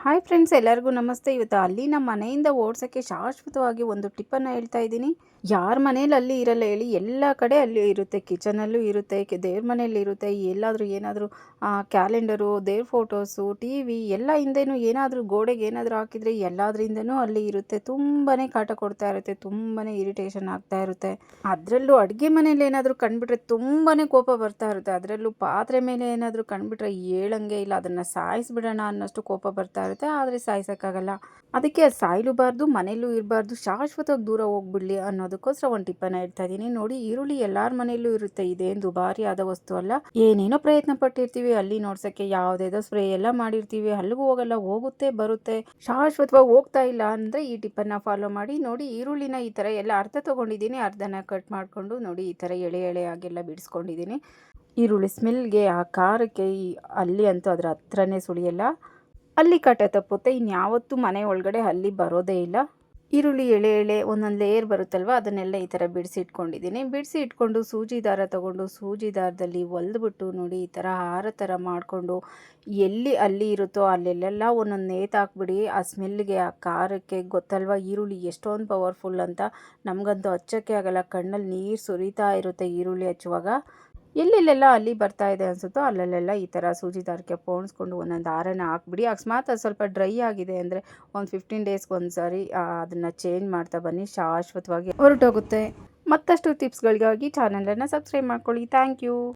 Hi friends, ಎಲ್ಲರಿಗೂ ನಮಸ್ತೆ. ಇವತ್ತು ಅಲ್ಲಿ ನಮ್ಮ ಮನೆಯಿಂದ ಓಡಿಸೋಕ್ಕೆ ಶಾಶ್ವತವಾಗಿ ಒಂದು ಟಿಪ್ಪನ್ನು ಹೇಳ್ತಾ ಇದ್ದೀನಿ. ಯಾರ ಮನೇಲಿ ಅಲ್ಲಿ ಇರಲ್ಲ ಹೇಳಿ? ಎಲ್ಲ ಕಡೆ ಅಲ್ಲಿ ಇರುತ್ತೆ. ಕಿಚನಲ್ಲೂ ಇರುತ್ತೆ, ದೇವ್ರ ಮನೇಲಿ ಇರುತ್ತೆ, ಎಲ್ಲಾದರೂ ಏನಾದರೂ ಕ್ಯಾಲೆಂಡರು, ದೇವ್ರ ಫೋಟೋಸು, ಟಿ ವಿ ಎಲ್ಲ ಹಿಂದೆನೂ ಏನಾದರೂ ಗೋಡೆಗೆ ಏನಾದರೂ ಹಾಕಿದರೆ ಎಲ್ಲಾದ್ರಿಂದನೂ ಅಲ್ಲಿ ಇರುತ್ತೆ. ತುಂಬಾ ಕಾಟ ಕೊಡ್ತಾ ಇರುತ್ತೆ, ತುಂಬಾ ಇರಿಟೇಷನ್ ಆಗ್ತಾ ಇರುತ್ತೆ. ಅದರಲ್ಲೂ ಅಡುಗೆ ಮನೇಲಿ ಏನಾದರೂ ಕಂಡುಬಿಟ್ರೆ ತುಂಬಾ ಕೋಪ ಬರ್ತಾ ಇರುತ್ತೆ. ಅದರಲ್ಲೂ ಪಾತ್ರೆ ಮೇಲೆ ಏನಾದರೂ ಕಂಡುಬಿಟ್ರೆ ಹೇಳಂಗೆ ಇಲ್ಲ, ಅದನ್ನು ಸಾಯಿಸ್ಬಿಡೋಣ ಅನ್ನೋಷ್ಟು ಕೋಪ ಬರ್ತಾ ಇರುತ್ತೆ. ಆದರೆ ಸಾಯಿಸೋಕ್ಕಾಗಲ್ಲ. ಅದಕ್ಕೆ ಅದು ಸಾಯಲೂಬಾರ್ದು, ಮನೇಲೂ ಇರಬಾರ್ದು, ಶಾಶ್ವತವಾಗಿ ದೂರ ಹೋಗ್ಬಿಡ್ಲಿ ಅನ್ನೋದಕ್ಕೋಸ್ಕರ ಒಂದು ಟಿಪ್ಪನ್ನು ಹೇಳ್ತಾ ಇದ್ದೀನಿ. ನೋಡಿ, ಈರುಳ್ಳಿ ಎಲ್ಲರ ಮನೆಯಲ್ಲೂ ಇರುತ್ತೆ, ಇದೇನು ದುಬಾರಿ ಆದ ವಸ್ತು ಅಲ್ಲ. ಏನೇನೋ ಪ್ರಯತ್ನ ಪಟ್ಟಿರ್ತೀವಿ ಅಲ್ಲಿ ನೋಡ್ಸೋಕ್ಕೆ, ಯಾವುದೇದೋ ಸ್ಪ್ರೇ ಎಲ್ಲ ಮಾಡಿರ್ತೀವಿ, ಅಲ್ಲಿಗೂ ಹೋಗಲ್ಲ, ಹೋಗುತ್ತೆ ಬರುತ್ತೆ, ಶಾಶ್ವತವಾಗಿ ಹೋಗ್ತಾ ಇಲ್ಲ ಅಂದರೆ ಈ ಟಿಪ್ಪನ್ನು ಫಾಲೋ ಮಾಡಿ. ನೋಡಿ, ಈರುಳ್ಳಿನ ಈ ಥರ ಎಲ್ಲ ಅರ್ಧ ತೊಗೊಂಡಿದ್ದೀನಿ, ಅರ್ಧನ ಕಟ್ ಮಾಡಿಕೊಂಡು ನೋಡಿ ಈ ಥರ ಎಳೆ ಎಳೆಯಾಗೆಲ್ಲ ಬಿಡಿಸ್ಕೊಂಡಿದ್ದೀನಿ. ಈರುಳ್ಳಿ ಸ್ಮೆಲ್ಗೆ, ಆ ಖಾರಕ್ಕೆ ಅಲ್ಲಿ ಅಂತೂ ಅದರ ಹತ್ರನೇ ಸುಳಿಯಲ್ಲ. ಅಲ್ಲಿ ಕಾಟ ತಪ್ಪುತ್ತೆ, ಇನ್ಯಾವತ್ತೂ ಮನೆ ಒಳಗಡೆ ಅಲ್ಲಿ ಬರೋದೇ ಇಲ್ಲ. ಈರುಳ್ಳಿ ಎಳೆ ಎಳೆ ಒಂದೊಂದು ಲೇಯರ್ ಬರುತ್ತಲ್ವ, ಅದನ್ನೆಲ್ಲ ಈ ಥರ ಬಿಡಿಸಿ ಇಟ್ಕೊಂಡಿದ್ದೀನಿ. ಬಿಡಿಸಿ ಇಟ್ಕೊಂಡು ಸೂಜಿ ದಾರ ತೊಗೊಂಡು ಸೂಜಿ ದಾರದಲ್ಲಿ ಹೊಲ್ದ್ಬಿಟ್ಟು ನೋಡಿ ಈ ಥರ ಹಾರ ಥರ ಮಾಡಿಕೊಂಡು ಎಲ್ಲಿ ಅಲ್ಲಿ ಇರುತ್ತೋ ಅಲ್ಲೆಲ್ಲ ಒಂದೊಂದು ನೇತಾಕ್ಬಿಡಿ. ಆ ಸ್ಮೆಲ್ಗೆ, ಆ ಖಾರಕ್ಕೆ ಗೊತ್ತಲ್ವ ಈರುಳ್ಳಿ ಎಷ್ಟೊಂದು ಪವರ್ಫುಲ್ ಅಂತ. ನಮಗಂತೂ ಹಚ್ಚೋಕ್ಕೆ ಆಗಲ್ಲ, ಕಣ್ಣಲ್ಲಿ ನೀರು ಸುರಿತಾ ಇರುತ್ತೆ ಈರುಳ್ಳಿ ಹಚ್ಚುವಾಗ. ಎಲ್ಲೆಲ್ಲೆಲ್ಲ ಅಲ್ಲಿ ಬರ್ತಾ ಇದೆ ಅನಿಸುತ್ತೋ ಅಲ್ಲೆಲ್ಲ ಈ ಥರ ಸೂಜಿ ದಾರಕ್ಕೆ ಪೋಣಿಸ್ಕೊಂಡು ಒಂದೊಂದು ದಾರನ ಹಾಕ್ಬಿಡಿ. ಅಕಸ್ಮಾತ್ ಅದು ಸ್ವಲ್ಪ ಡ್ರೈ ಆಗಿದೆ ಅಂದರೆ ಒಂದು 15 ಡೇಸ್ಗೆ ಒಂದು ಸಾರಿ ಅದನ್ನು ಚೇಂಜ್ ಮಾಡ್ತಾ ಬನ್ನಿ, ಶಾಶ್ವತವಾಗಿ ಹೊರಟೋಗುತ್ತೆ. ಮತ್ತಷ್ಟು ಟಿಪ್ಸ್ಗಳಿಗಾಗಿ ಚಾನಲನ್ನು ಸಬ್ಸ್ಕ್ರೈಬ್ ಮಾಡ್ಕೊಳ್ಳಿ. Thank you.